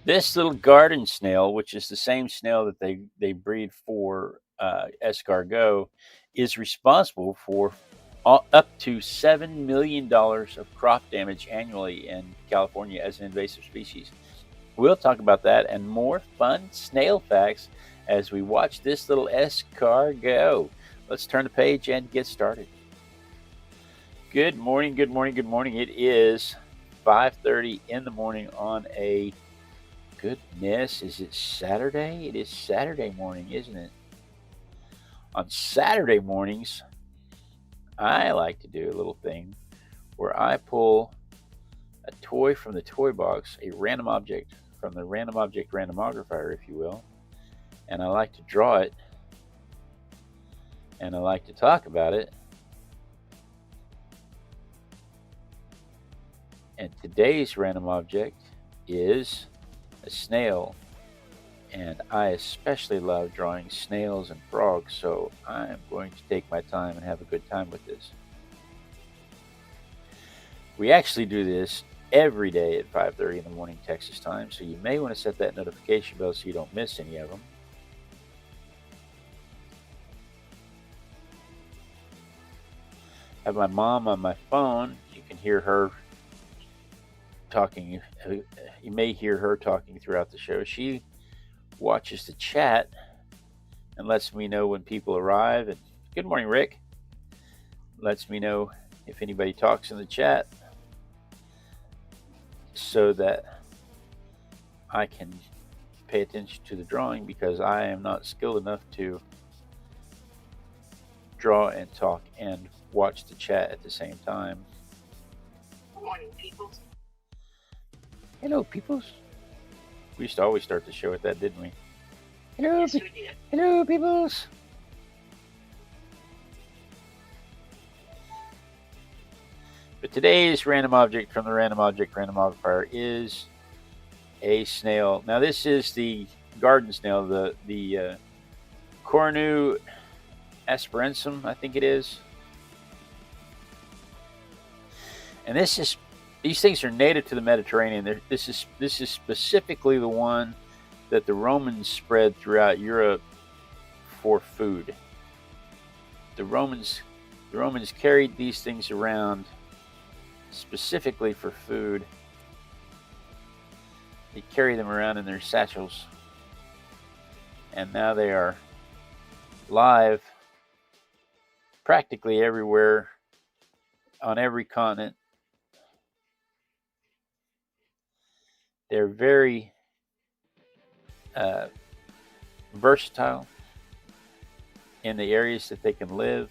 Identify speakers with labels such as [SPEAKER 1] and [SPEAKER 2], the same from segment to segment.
[SPEAKER 1] This little garden snail, which is the same snail that they breed for escargot, is responsible for up to $7 million of crop damage annually in California as an invasive species. We'll talk about that and more fun snail facts as we watch this little escargot. Let's turn the page and get started. Good morning, good morning, good morning. It is 5:30 in the morning on a goodness, is it Saturday? It is Saturday morning, isn't it? On Saturday mornings, I like to do a little thing where I pull a toy from the toy box, a random object from the Random Object Randomogrifier, if you will, and I like to draw it, and I like to talk about it. And today's random object is a snail, and I especially love drawing snails and frogs, so I'm going to take my time and have a good time with this. We actually do this every day at 5:30 in the morning Texas time, so you may want to set that notification bell so you don't miss any of them. I have my mom on my phone. You can hear her talking. You may hear her talking throughout the show. She watches the chat and lets me know when people arrive. And good morning, Rick. Lets me know if anybody talks in the chat so that I can pay attention to the drawing, because I am not skilled enough to draw and talk and watch the chat at the same time.
[SPEAKER 2] Good morning, peoples.
[SPEAKER 1] Hello, peoples. We used to always start the show with that, didn't we? Hello,
[SPEAKER 2] Yes, we did.
[SPEAKER 1] hello, peoples. But today's random object from the Random Object Randomogrifier is a snail. Now, this is the garden snail, the Cornu asperensum, I think it is. And these things are native to the Mediterranean. This is specifically the one that the Romans spread throughout Europe for food. The Romans carried these things around specifically for food. They carry them around in their satchels, and now they are live practically everywhere on every continent. They're very versatile in the areas that they can live.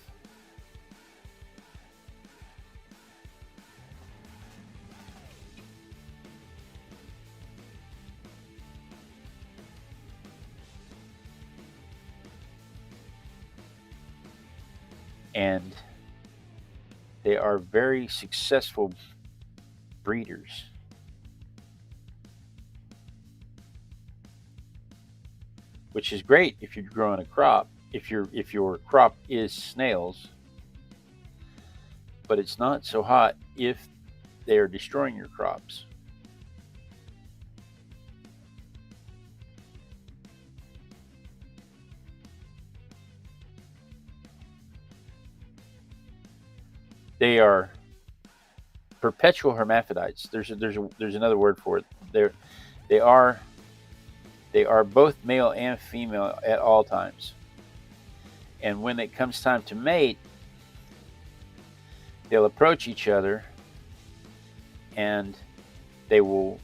[SPEAKER 1] And they are very successful breeders. Which is great if you're growing a crop, if your crop is snails, but it's not so hot if they are destroying your crops. They are perpetual hermaphrodites. There's another word for it. They are both male and female at all times. And when it comes time to mate, they'll approach each other and they will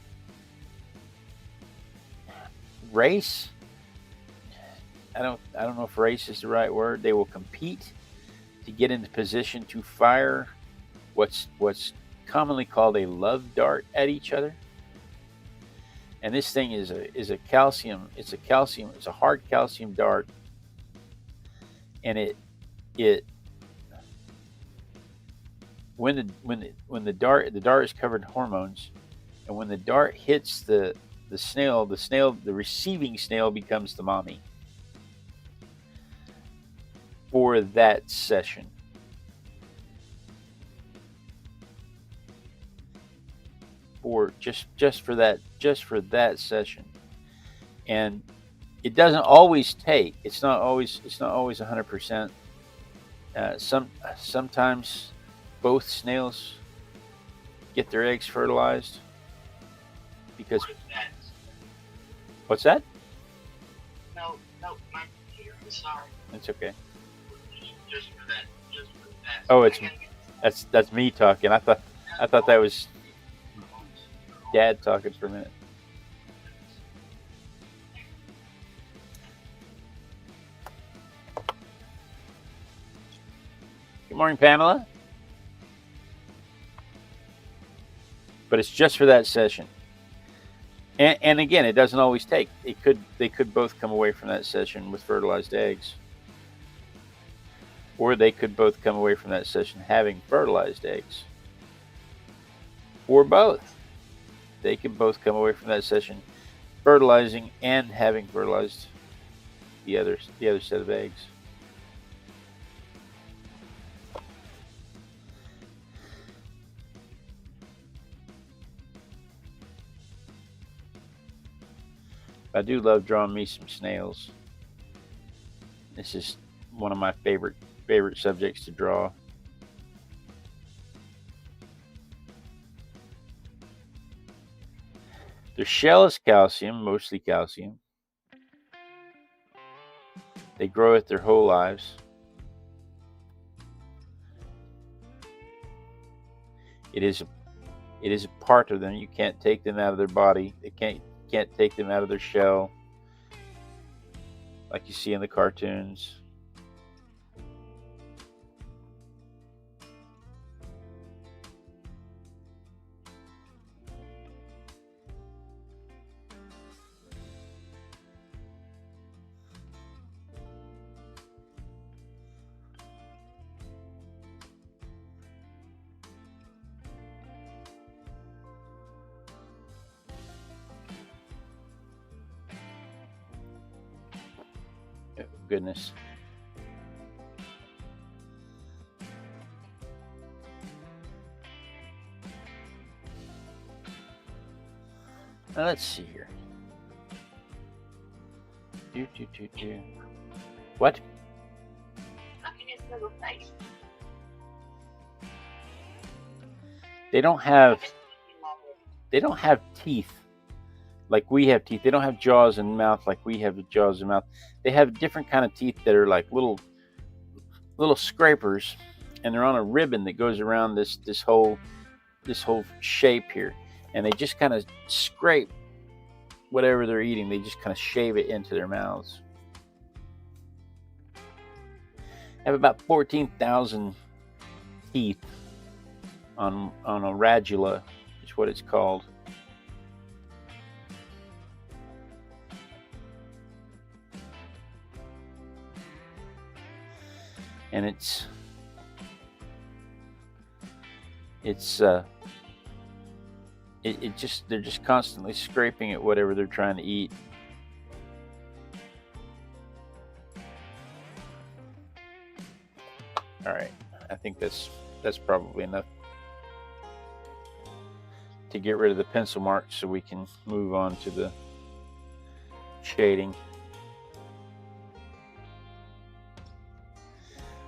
[SPEAKER 1] race. I don't know if race is the right word. They will compete to get into position to fire what's commonly called a love dart at each other. And this thing is a calcium. It's a hard calcium dart, and when the dart is covered in hormones, and when the dart hits the snail, the receiving snail becomes the mommy for that session. for just for that session. And it doesn't always take. It's not always 100%. Sometimes both snails get their eggs fertilized because
[SPEAKER 2] What is that?
[SPEAKER 1] what's that?
[SPEAKER 2] No, my computer. I'm sorry.
[SPEAKER 1] It's okay.
[SPEAKER 2] Just for that. Just for that.
[SPEAKER 1] Oh, that's me talking. I thought that was Dad talking for a minute. Good morning, Pamela. But it's just for that session. And again, it doesn't always take. They could both come away from that session with fertilized eggs. Or they could both come away from that session having fertilized eggs. Or both. They could both come away from that session fertilizing and having fertilized the other set of eggs. I do love drawing me some snails. This is one of my favorite subjects to draw. Their shell is calcium, mostly calcium. They grow it their whole lives. It is a part of them. You can't take them out of their body. They can't take them out of their shell like you see in the cartoons. Oh, goodness. Now let's see here. Do. What?
[SPEAKER 2] Look at his little face.
[SPEAKER 1] They don't have teeth like we have teeth. They don't have jaws and mouth like we have jaws and mouth. They have different kind of teeth that are like little scrapers, and they're on a ribbon that goes around this whole shape here, and they just kind of scrape whatever they're eating. They just kind of shave it into their mouths. They have about 14,000 teeth on a radula, is what it's called. And they're just constantly scraping at whatever they're trying to eat. All right, I think that's probably enough to get rid of the pencil marks so we can move on to the shading.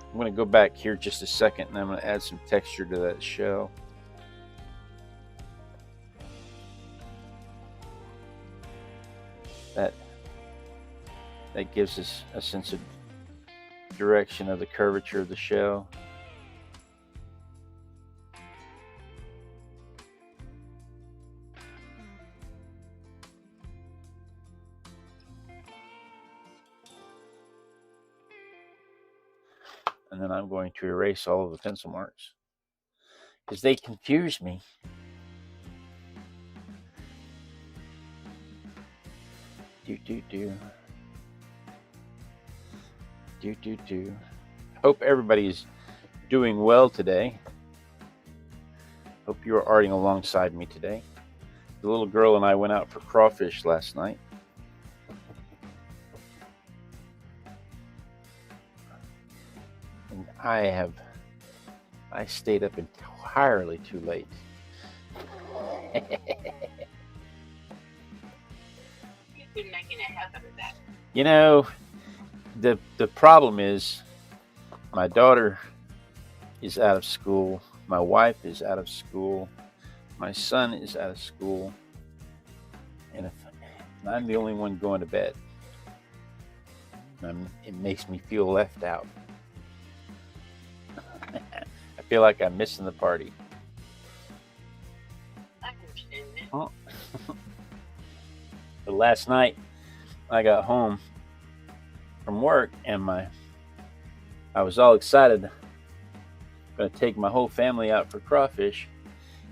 [SPEAKER 1] I'm going to go back here just a second, and I'm going to add some texture to that shell. That gives us a sense of direction of the curvature of the shell. And then I'm going to erase all of the pencil marks because they confuse me. Hope everybody's doing well today. Hope you are arting alongside me today. The little girl and I went out for crawfish last night. And I stayed up entirely too late.
[SPEAKER 2] You've been making a habit of that.
[SPEAKER 1] You know, the problem is my daughter is out of school, my wife is out of school, my son is out of school, and if I'm the only one going to bed, it makes me feel left out. I feel like I'm missing the party.
[SPEAKER 2] I understand that.
[SPEAKER 1] Oh. But last night I got home from work and I was all excited. Going to take my whole family out for crawfish,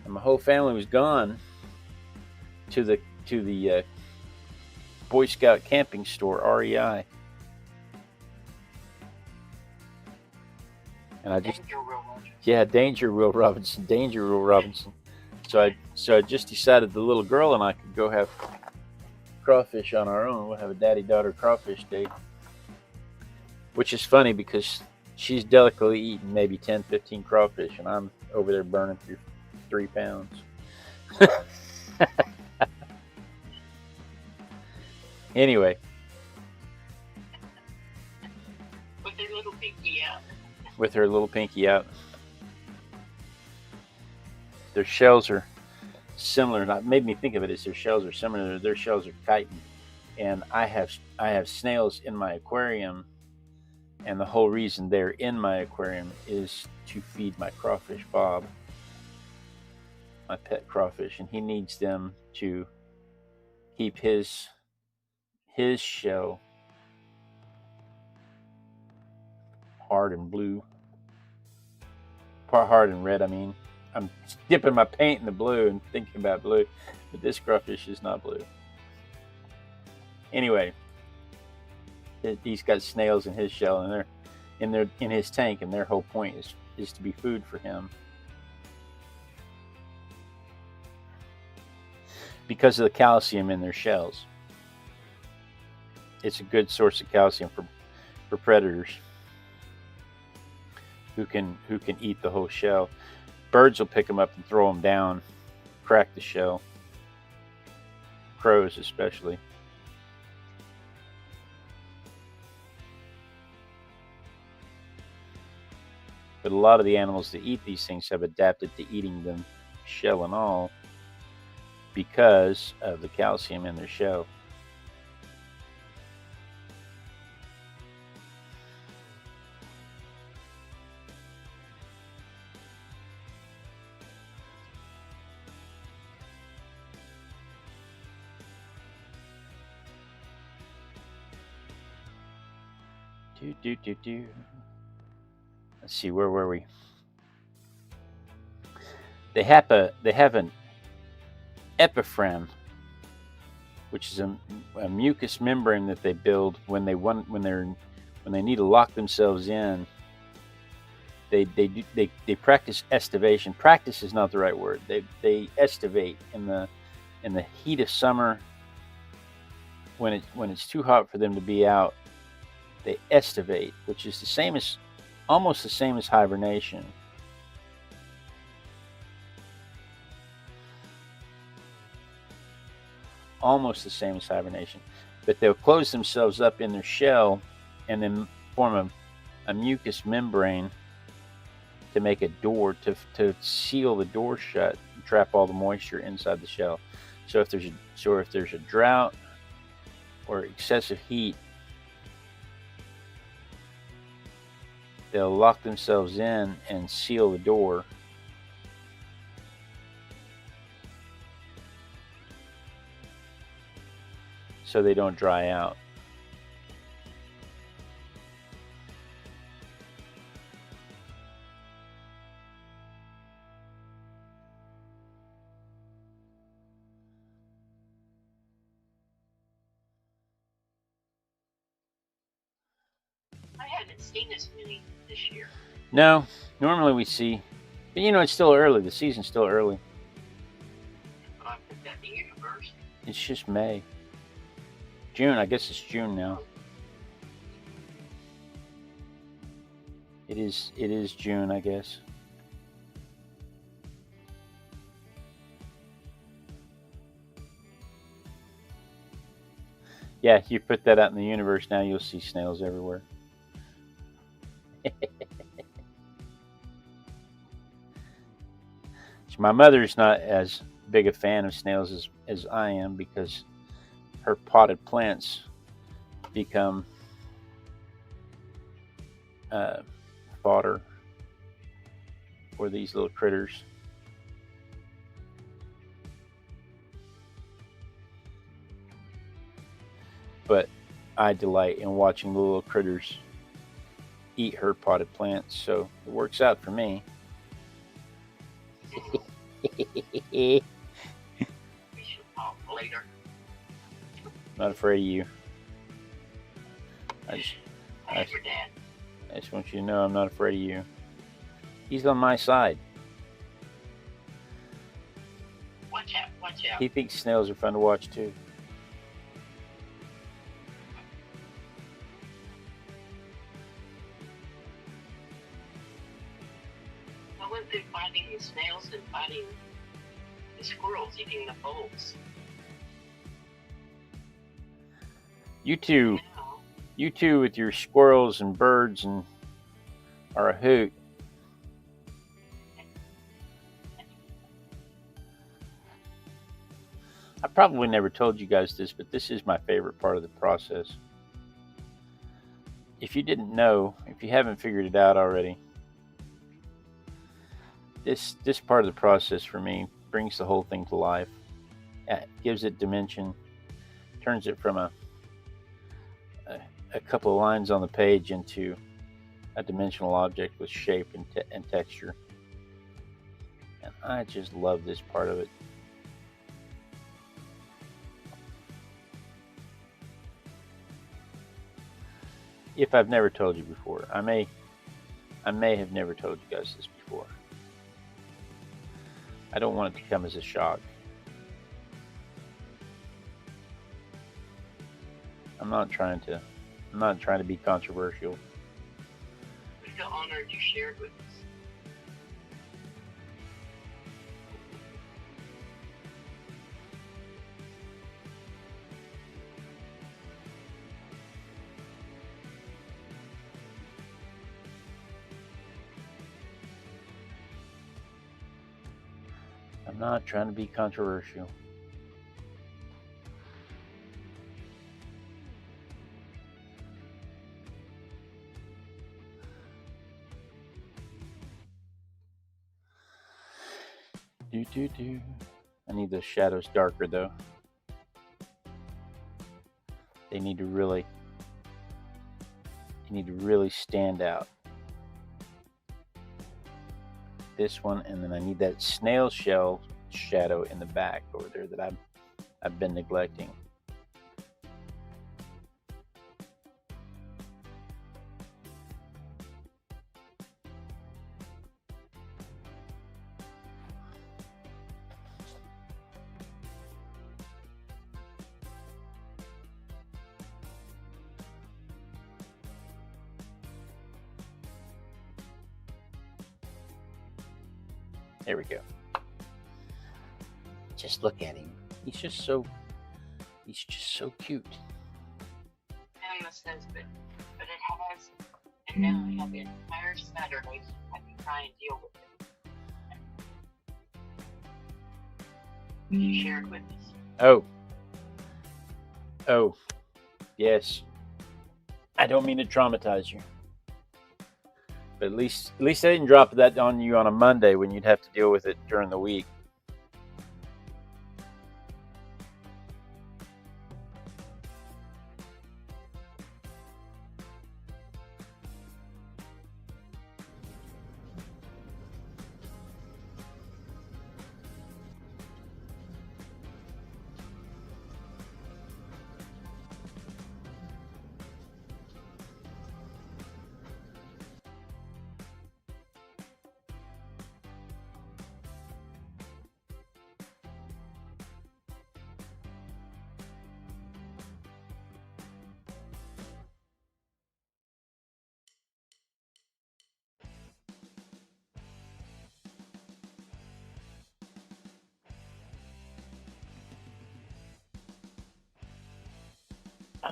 [SPEAKER 1] and my whole family was gone to the Boy Scout camping store, REI. And I just
[SPEAKER 2] Danger, Will Rogers.
[SPEAKER 1] Yeah, Danger Will Robinson, Danger Will Robinson. So I just decided the little girl and I could go have crawfish on our own. We'll have a daddy-daughter crawfish date. Which is funny because she's delicately eating maybe 10, 15 crawfish, and I'm over there burning through 3 pounds. Anyway.
[SPEAKER 2] With their little pinky out.
[SPEAKER 1] With her little pinky out. Their shells are similar. And it made me think of it as their shells are similar. Their shells are chitin. And I have snails in my aquarium. And the whole reason they're in my aquarium is to feed my crawfish, Bob, my pet crawfish, and he needs them to keep his shell hard and blue, hard and red. I mean, I'm dipping my paint in the blue and thinking about blue, but this crawfish is not blue. Anyway. He's got snails in his shell, and they're in his tank, and their whole point is to be food for him. Because of the calcium in their shells. It's a good source of calcium for predators who can eat the whole shell. Birds will pick them up and throw them down, crack the shell. Crows especially. But a lot of the animals that eat these things have adapted to eating them, shell and all, because of the calcium in their shell. Let's see, where were we? They have an epiphragm, which is a mucous membrane that they build when they need to lock themselves in. They practice estivation. Practice is not the right word. They estivate in the heat of summer when it's too hot for them to be out. They estivate, which is almost the same as hibernation. Almost the same as hibernation. But they'll close themselves up in their shell and then form a mucous membrane to make a door, to seal the door shut and trap all the moisture inside the shell. So if there's a drought or excessive heat, they'll lock themselves in and seal the door. So they don't dry out.
[SPEAKER 2] I haven't seen as many this year.
[SPEAKER 1] No, normally we see, but it's still early. The season's still early.
[SPEAKER 2] But I put that in the universe.
[SPEAKER 1] It's just May. June, I guess it's June now. It is June, I guess. Yeah, you put that out in the universe, now you'll see snails everywhere. My mother's not as big a fan of snails as I am because her potted plants become fodder for these little critters. But I delight in watching the little critters eat her potted plants, so it works out for me.
[SPEAKER 2] We should talk later.
[SPEAKER 1] Not afraid of you. I
[SPEAKER 2] Your dad.
[SPEAKER 1] just want you to know I'm not afraid of you. He's on my side.
[SPEAKER 2] Watch out, watch out.
[SPEAKER 1] He thinks snails are fun to watch too.
[SPEAKER 2] I went through fighting the snails and fighting the squirrels eating the bulbs.
[SPEAKER 1] You two
[SPEAKER 2] Now,
[SPEAKER 1] You two with your squirrels and birds and are a hoot. I probably never told you guys this, but this is my favorite part of the process. If you didn't know, if you haven't figured it out already, this part of the process for me brings the whole thing to life. It gives it dimension, turns it from a couple of lines on the page into a dimensional object with shape and texture. And I just love this part of it. If I've never told you before, I may have never told you guys this before. I don't want it to come as a shock. I'm not trying to be controversial.
[SPEAKER 2] we feel honored you shared with us.
[SPEAKER 1] I'm not trying to be controversial. I need those shadows darker though. They need to really stand out. This one, and then I need that snail shell shadow in the back over there that I've been neglecting. There we go. Just look at him. He's just so cute.
[SPEAKER 2] And this says, but it has, and now I have the entire Saturday so I can try and deal with it. You shared with us.
[SPEAKER 1] Oh, yes. I don't mean to traumatize you. But at least I didn't drop that on you on a Monday when you'd have to deal with it during the week.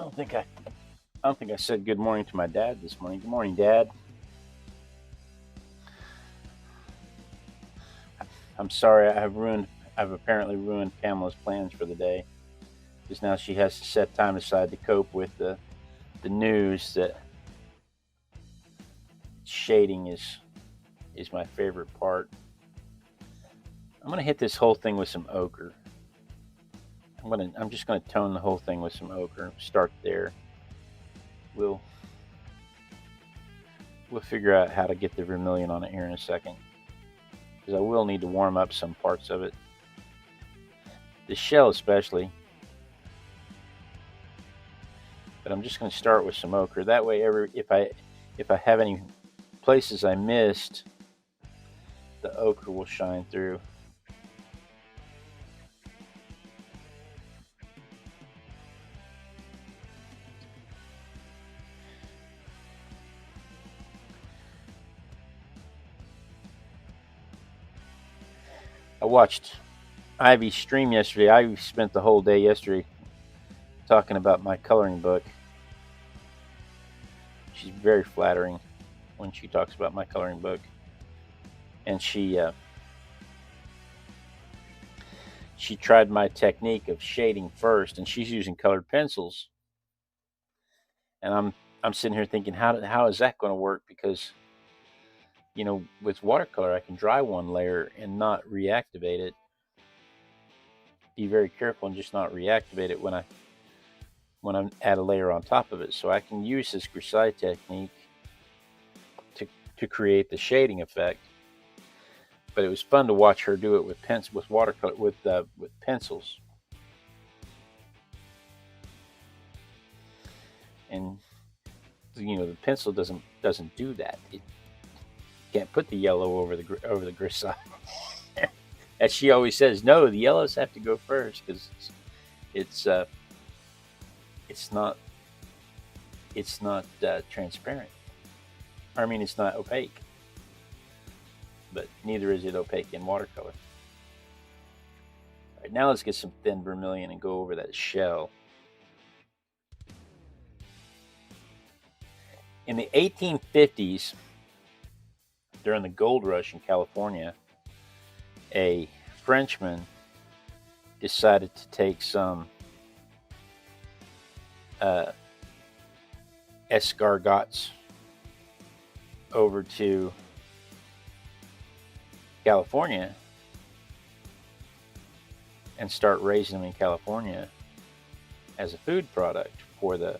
[SPEAKER 1] don't think I said good morning to my dad this morning. Good morning, Dad. I'm sorry. I've apparently ruined Pamela's plans for the day, because now she has to set time aside to cope with the news that shading is my favorite part. I'm gonna hit this whole thing with some ochre. I'm just gonna tone the whole thing with some ochre. Start there. We'll figure out how to get the vermilion on it here in a second, because I will need to warm up some parts of it. The shell especially. But I'm just going to start with some ochre. That way, if I have any places I missed, the ochre will shine through. I watched Ivy stream yesterday. Ivy spent the whole day yesterday talking about my coloring book. She's very flattering when she talks about my coloring book. And she tried my technique of shading first, and she's using colored pencils. And I'm sitting here thinking, how is that going to work? Because, you know, with watercolor, I can dry one layer and not reactivate it. Be very careful and just not reactivate it when I add a layer on top of it. So I can use this grisaille technique to create the shading effect. But it was fun to watch her do it with watercolor with pencils. And you know, the pencil doesn't do that. It can't put the yellow over the grisaille. As she always says, no, the yellows have to go first, because it's not transparent. I mean, it's not opaque, but neither is it opaque in watercolor. All right, now let's get some thin vermilion and go over that shell. In the 1850s, during the gold rush in California, a Frenchman decided to take some escargots over to California and start raising them in California as a food product for the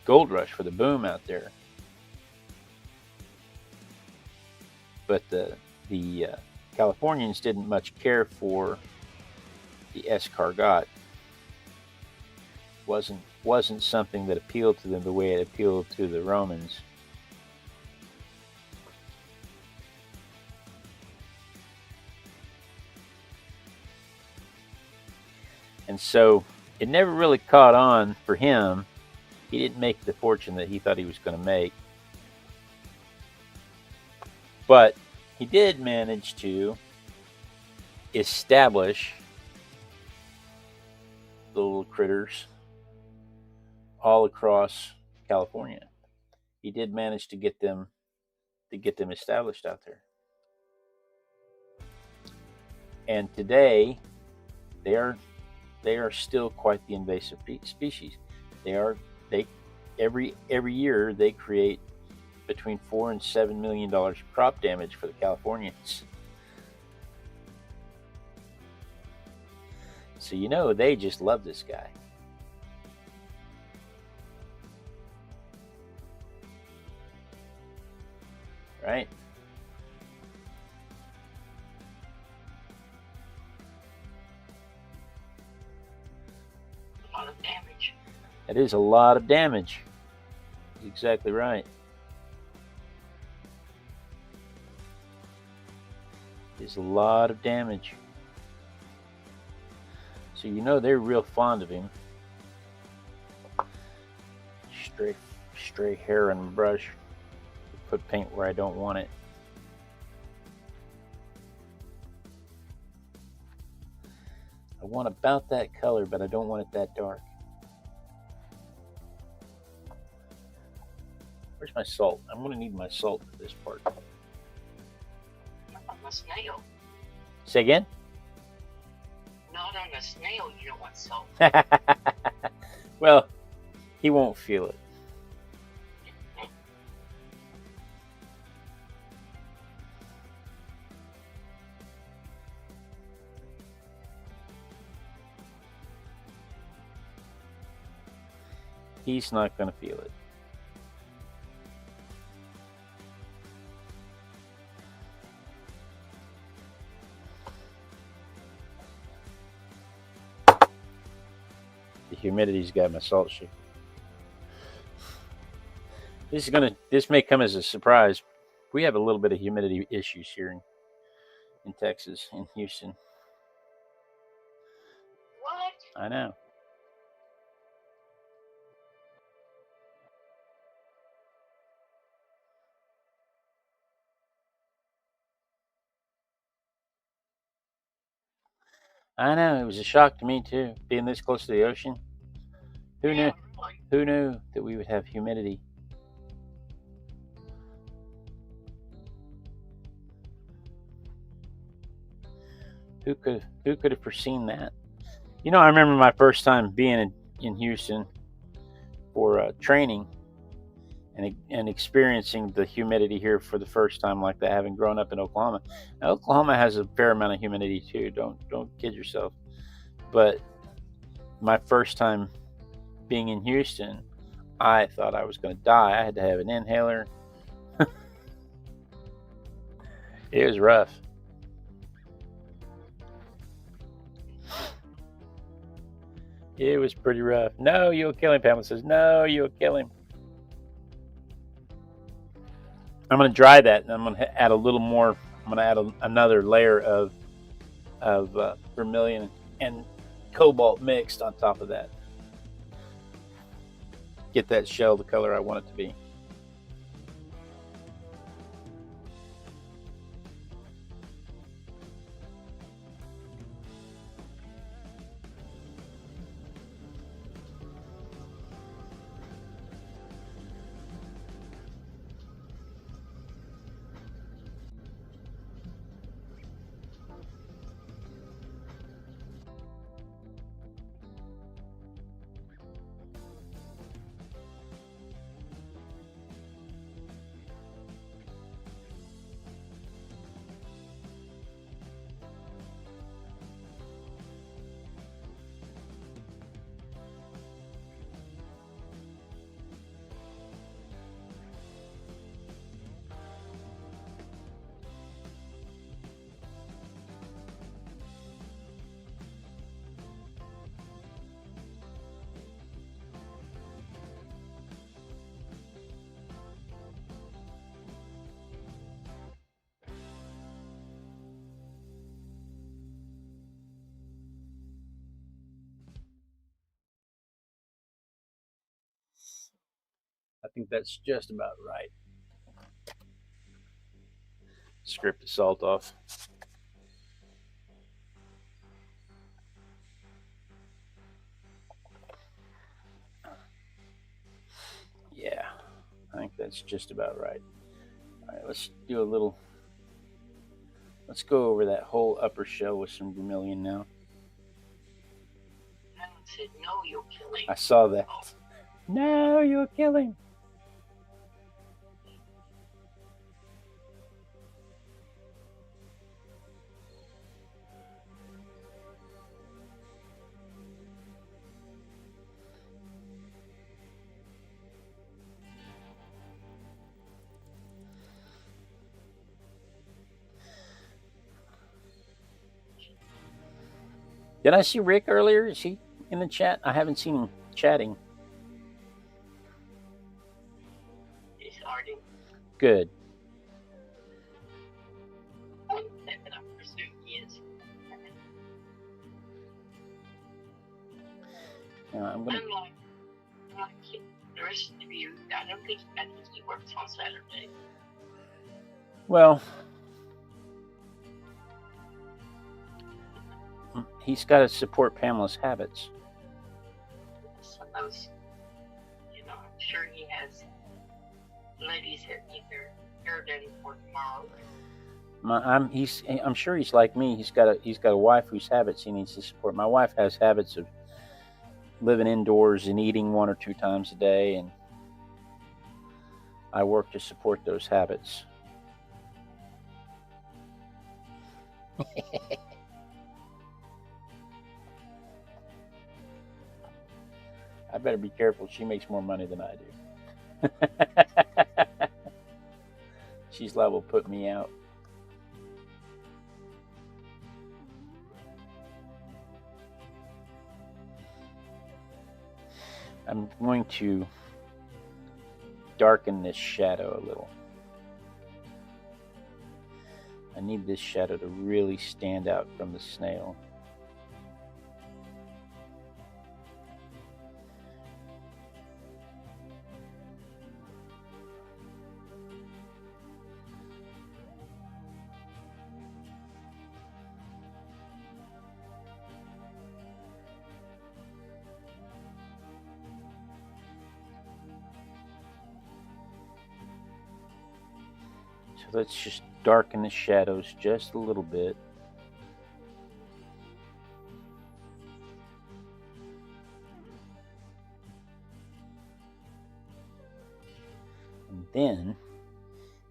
[SPEAKER 1] gold rush, for the boom out there. But the Californians didn't much care for the escargot. Wasn't something that appealed to them the way it appealed to the Romans. And so it never really caught on for him. He didn't make the fortune that he thought he was going to make. But he did manage to establish the little critters all across California. He did manage to get them established out there. And today they are still quite the invasive species. Every year they create between $4 and $7 million of crop damage for the Californians. So you know they just love this guy. Right?
[SPEAKER 2] A lot of damage.
[SPEAKER 1] That is a lot of damage. Exactly right. It's a lot of damage. So you know they're real fond of him. Stray hair and brush. Put paint where I don't want it. I want about that color, but I don't want it that dark. Where's my salt? I'm going to need my salt for this part.
[SPEAKER 2] Not on the snail.
[SPEAKER 1] Say again?
[SPEAKER 2] Not on the snail, you don't want salt.
[SPEAKER 1] Well, he won't feel it. He's not going to feel it. The humidity's got my salt shaker. This may come as a surprise. We have a little bit of humidity issues here in Texas, in Houston.
[SPEAKER 2] What?
[SPEAKER 1] I know. I know. It was a shock to me too, being this close to the ocean. Who knew?
[SPEAKER 2] Really?
[SPEAKER 1] Who knew that we would have humidity? Who could have foreseen that? You know, I remember my first time being in Houston for training and experiencing the humidity here for the first time like that, having grown up in Oklahoma. Now, Oklahoma has a fair amount of humidity too. Don't kid yourself. But my first time being in Houston, I thought I was going to die. I had to have an inhaler. It was rough. It was pretty rough. No, you'll kill him, Pamela says. No, you'll kill him. I'm going to dry that, and I'm going to add a little more. I'm going to add another layer of vermilion and cobalt mixed on top of that. Get that shell the color I want it to be. I think that's just about right. Scrape the salt off. Yeah, I think that's just about right. All right, let's do a little. Let's go over that whole upper shell with some vermilion now.
[SPEAKER 2] I said, no, you'll kill him.
[SPEAKER 1] I saw that. No, you'll kill him. Did I see Rick earlier? Is he in the chat? I haven't seen him chatting.
[SPEAKER 2] He's starting.
[SPEAKER 1] Good.
[SPEAKER 2] I presume he is.
[SPEAKER 1] I'm gonna.
[SPEAKER 2] Unlike the rest of you, I think he works on Saturday.
[SPEAKER 1] Well, he's got to support Pamela's habits.
[SPEAKER 2] Some of those, I'm sure he has ladies that need their hair done for tomorrow.
[SPEAKER 1] I'm sure he's like me. He's got a wife whose habits he needs to support. My wife has habits of living indoors and eating 1 or 2 times a day, and I work to support those habits. I better be careful. She makes more money than I do. She's liable to put me out. I'm going to darken this shadow a little. I need this shadow to really stand out from the snail. So let's just darken the shadows just a little bit.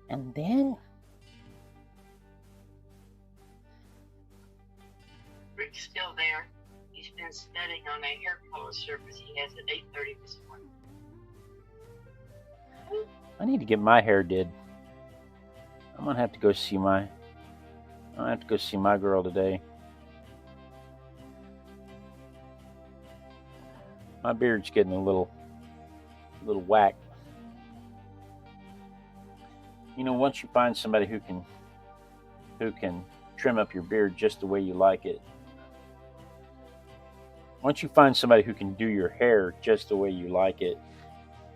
[SPEAKER 1] And then
[SPEAKER 2] Rick's still there. He's been studying on a hair color surface he has at 8:30 this morning.
[SPEAKER 1] I need to get my hair did. I'm gonna have to go see my girl today. My beard's getting a little whack. Once you find somebody who can trim up your beard just the way you like it. Once you find somebody who can do your hair just the way you like it,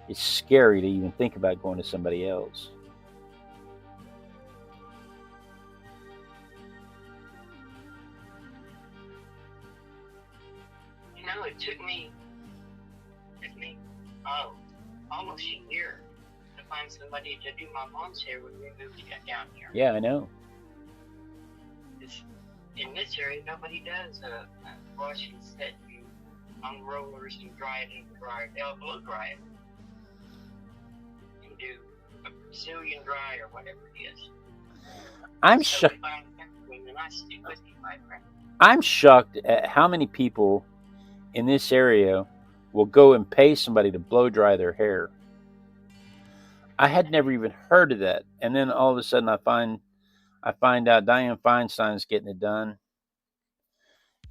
[SPEAKER 1] it's scary to even think about going to somebody else.
[SPEAKER 2] It took me almost a year to find somebody to do my mom's hair when we moved down here.
[SPEAKER 1] Yeah, I know.
[SPEAKER 2] In this area, nobody does wash and set on rollers and dry it in the dryer. They'll blow dry it and do a Brazilian dry or whatever it is.
[SPEAKER 1] I'm shocked at how many people in this area will go and pay somebody to blow dry their hair. I had never even heard of that, and then all of a sudden I find out Dianne Feinstein's getting it done,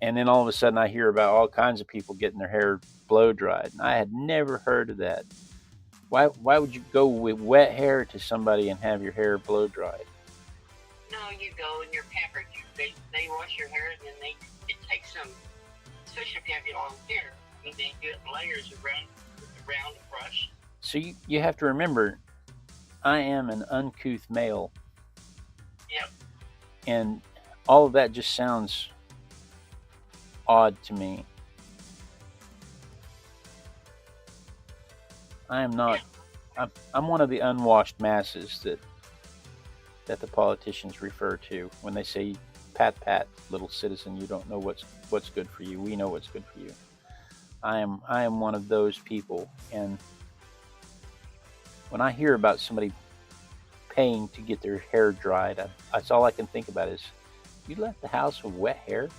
[SPEAKER 1] and then all of a sudden I hear about all kinds of people getting their hair blow dried. And I had never heard of that. Why would you go with wet hair to somebody and have your hair blow dried?
[SPEAKER 2] No, you go and you're pampered. They wash your hair, and then it takes some, especially if you have long hair. They do it in layers around the brush.
[SPEAKER 1] So you have to remember, I am an uncouth male.
[SPEAKER 2] Yep.
[SPEAKER 1] And all of that just sounds odd to me. I am not. Yeah. I'm one of the unwashed masses that the politicians refer to when they say, "Pat, little citizen, you don't know what's good for you. We know what's good for you." I am one of those people, and when I hear about somebody paying to get their hair dried, that's all I can think about is, you left the house with wet hair?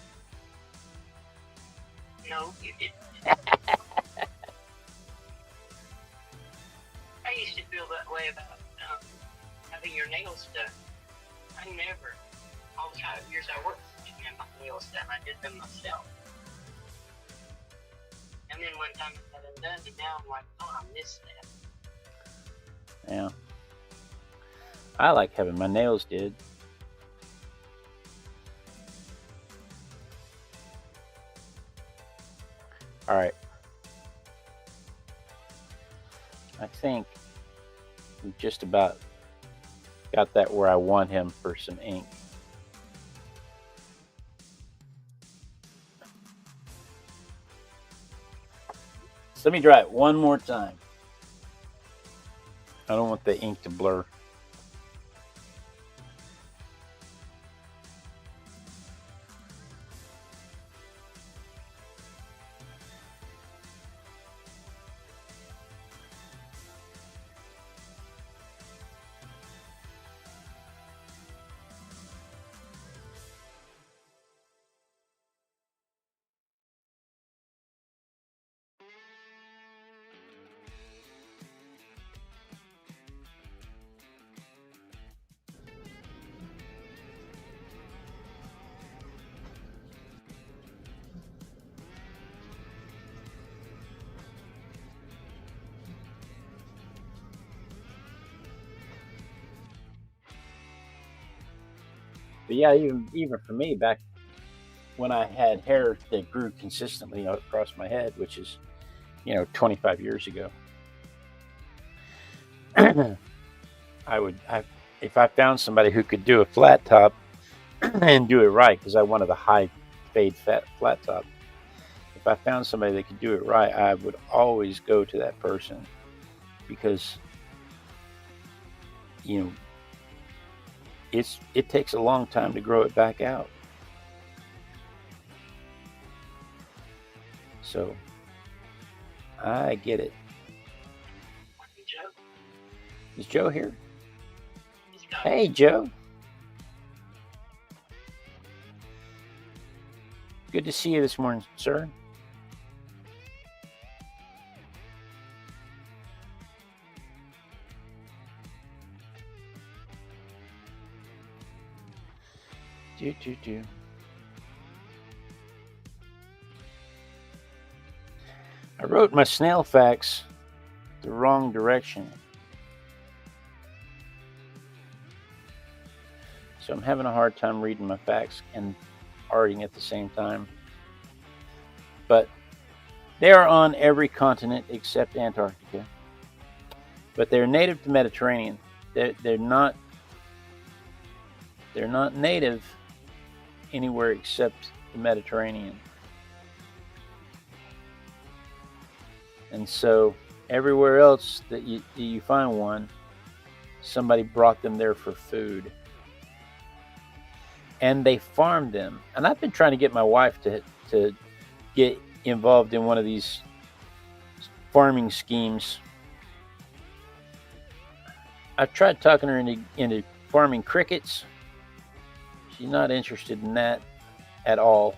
[SPEAKER 2] No, you didn't. I used to feel that way about having your nails done. I never, all the 5 years I worked, didn't have my nails done. I did them myself. And then one time I had them done, and now I'm like, oh, I miss that.
[SPEAKER 1] Yeah. I like having my nails did. All right. I think we just about got that where I want him for some ink. So let me try it one more time. I don't want the ink to blur. But yeah, even for me, back when I had hair that grew consistently across my head, which is 25 years ago, if I found somebody who could do a flat top and do it right, because I wanted a high fade flat top. If I found somebody that could do it right, I would always go to that person, because it takes a long time to grow it back out. So I get it. Is Joe here? Hey, Joe. Good to see you this morning, sir. Do. I wrote my snail facts the wrong direction. So I'm having a hard time reading my facts and arting at the same time. But they are on every continent except Antarctica. But they're native to Mediterranean. They're not native anywhere except the Mediterranean. And so everywhere else that you find one, somebody brought them there for food. And they farmed them. And I've been trying to get my wife to get involved in one of these farming schemes. I've tried talking her into farming crickets. She's not interested in that at all.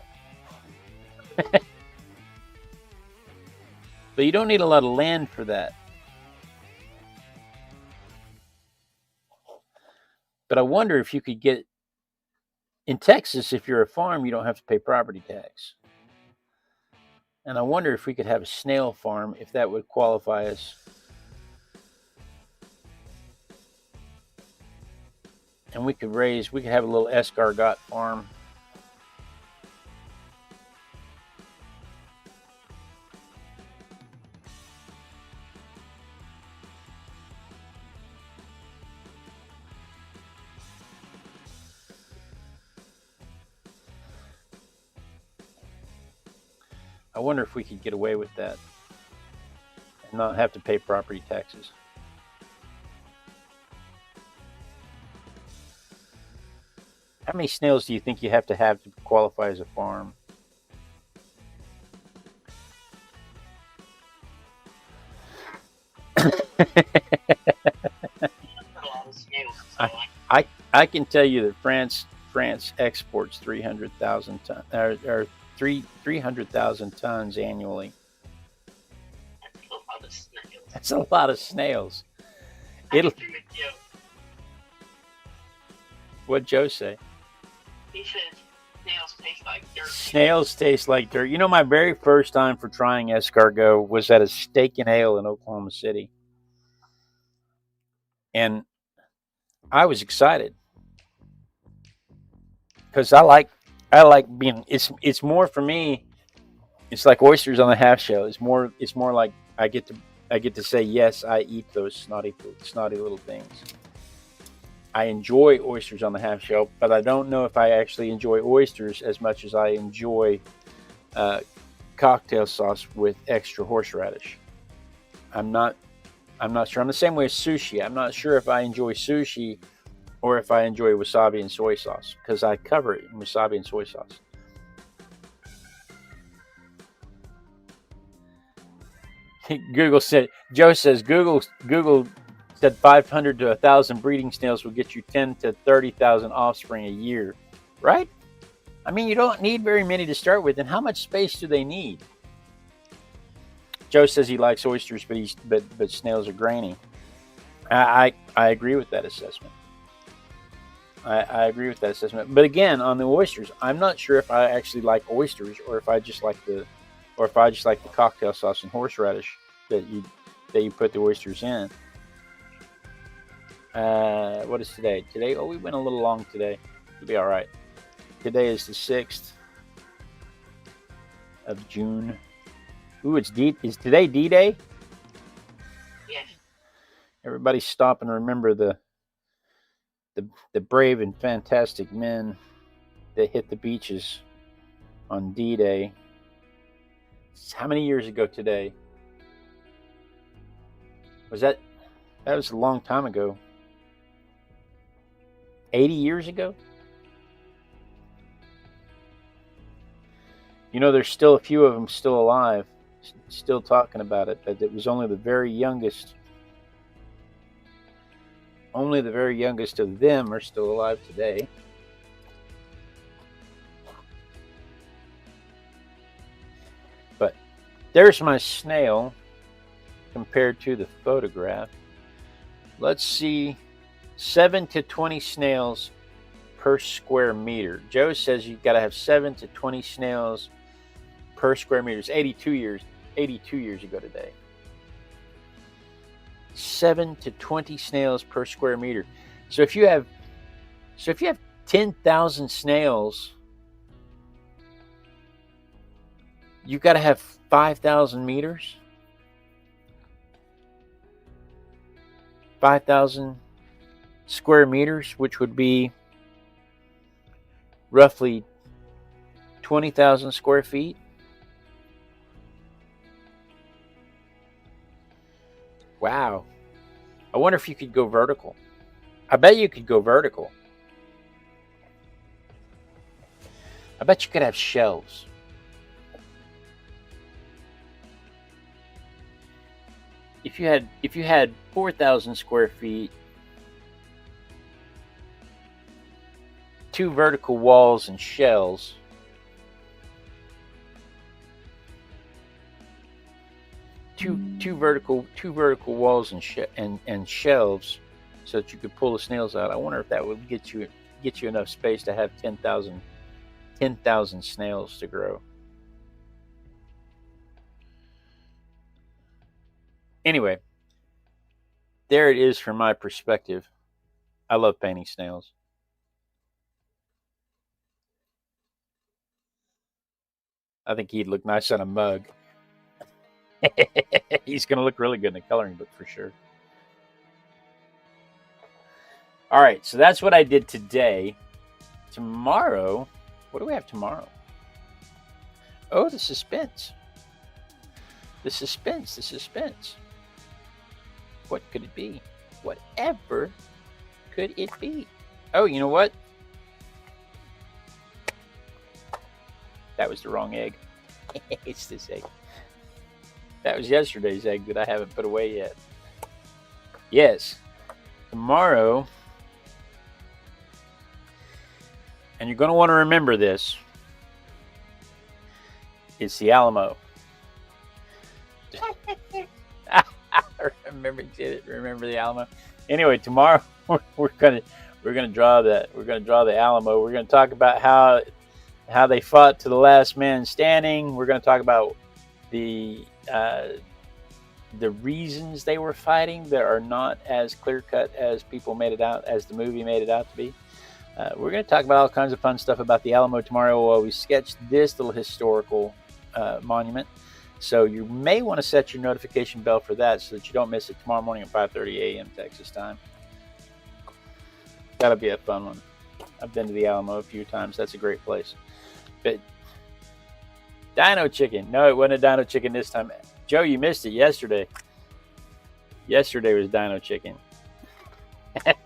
[SPEAKER 1] But you don't need a lot of land for that. But I wonder if you could get, in Texas, if you're a farm, you don't have to pay property tax. And I wonder if we could have a snail farm, if that would qualify us. And we could have a little escargot farm. I wonder if we could get away with that and not have to pay property taxes. How many snails do you think you have to qualify as a farm? I can tell you that France exports 300,000 tons, or 300,000 tons annually. That's a lot of snails. What'd Joe say?
[SPEAKER 2] He says snails taste like dirt.
[SPEAKER 1] Snails taste like dirt. You know, my very first time for trying escargot was at a steak and ale in Oklahoma City. And I was excited because I like being, it's more for me, it's like oysters on the half shell. It's more like I get to say, yes, I eat those snotty little things. I enjoy oysters on the half shell, but I don't know if I actually enjoy oysters as much as I enjoy cocktail sauce with extra horseradish. I'm not sure. I'm the same way as sushi. I'm not sure if I enjoy sushi or if I enjoy wasabi and soy sauce, because I cover it in wasabi and soy sauce. Google said, Joe says, Google said 500 to 1,000 breeding snails will get you 10 to 30,000 offspring a year, right? I mean, you don't need very many to start with, and how much space do they need? Joe says he likes oysters, but snails are grainy. I agree with that assessment. I agree with that assessment. But again, on the oysters, I'm not sure if I actually like oysters or if I just like the cocktail sauce and horseradish that you put the oysters in. What is today? Today, we went a little long today. It'll be all right. Today is the 6th of June. Ooh, is today D-Day?
[SPEAKER 2] Yes.
[SPEAKER 1] Everybody stop and remember the brave and fantastic men that hit the beaches on D-Day. How many years ago today? That was a long time ago. 80 years ago? You know, there's still a few of them still alive, still talking about it, but it was only the very youngest. Only the very youngest of them are still alive today. But there's my snail compared to the photograph. Let's see, 7 to 20 snails per square meter. Joe says you've got to have 7 to 20 snails per square meter. It's 82 years ago today. 7 to 20 snails per square meter. So if you have 10,000 snails, you've got to have 5,000 meters. 5,000 square meters, which would be roughly 20,000 square feet. Wow. I wonder if you could go vertical. I bet you could go vertical. I bet you could have shelves. If you had 4,000 square feet, 2 vertical walls and shelves, two vertical walls and shelves, so that you could pull the snails out. I wonder if that would get you enough space to have 10,000 snails to grow. Anyway, there it is from my perspective. I love painting snails. I think he'd look nice on a mug. He's going to look really good in a coloring book for sure. All right, so that's what I did today. Tomorrow, what do we have tomorrow? Oh, the suspense. The suspense. What could it be? Whatever could it be? Oh, you know what? That was the wrong egg. It's this egg. That was yesterday's egg that I haven't put away yet. Yes. Tomorrow, and you're going to want to remember this, it's the Alamo. Remember the Alamo. Anyway, tomorrow we're gonna draw the Alamo. We're gonna talk about how they fought to the last man standing. We're gonna talk about the reasons they were fighting that are not as clear cut as people made it out, as the movie made it out to be. We're gonna talk about all kinds of fun stuff about the Alamo tomorrow while we sketch this little historical monument. So you may want to set your notification bell for that so that you don't miss it tomorrow morning at 5:30 a.m. Texas time. That'll be a fun one. I've been to the Alamo a few times. That's a great place. But Dino chicken. No, it wasn't a dino chicken this time. Joe, you missed it yesterday. Yesterday was dino chicken. But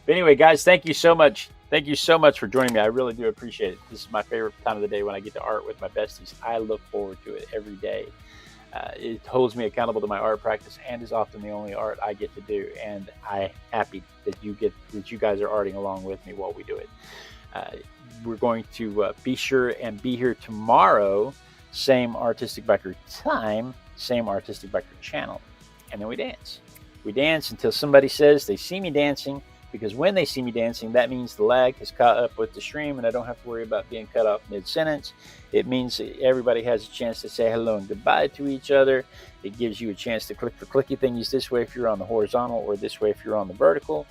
[SPEAKER 1] anyway, guys, thank you so much. Thank you so much for joining me. I really do appreciate it. This is my favorite time of the day when I get to art with my besties. I look forward to it every day. It holds me accountable to my art practice and is often the only art I get to do. And I'm happy that you guys are arting along with me while we do it. We're going to be sure and be here tomorrow. Same Artistic Biker time, same Artistic Biker channel. And then we dance. We dance until somebody says they see me dancing, because when they see me dancing, that means the lag has caught up with the stream and I don't have to worry about being cut off mid-sentence. It means that everybody has a chance to say hello and goodbye to each other. It gives you a chance to click the clicky thingies this way if you're on the horizontal, or this way if you're on the vertical.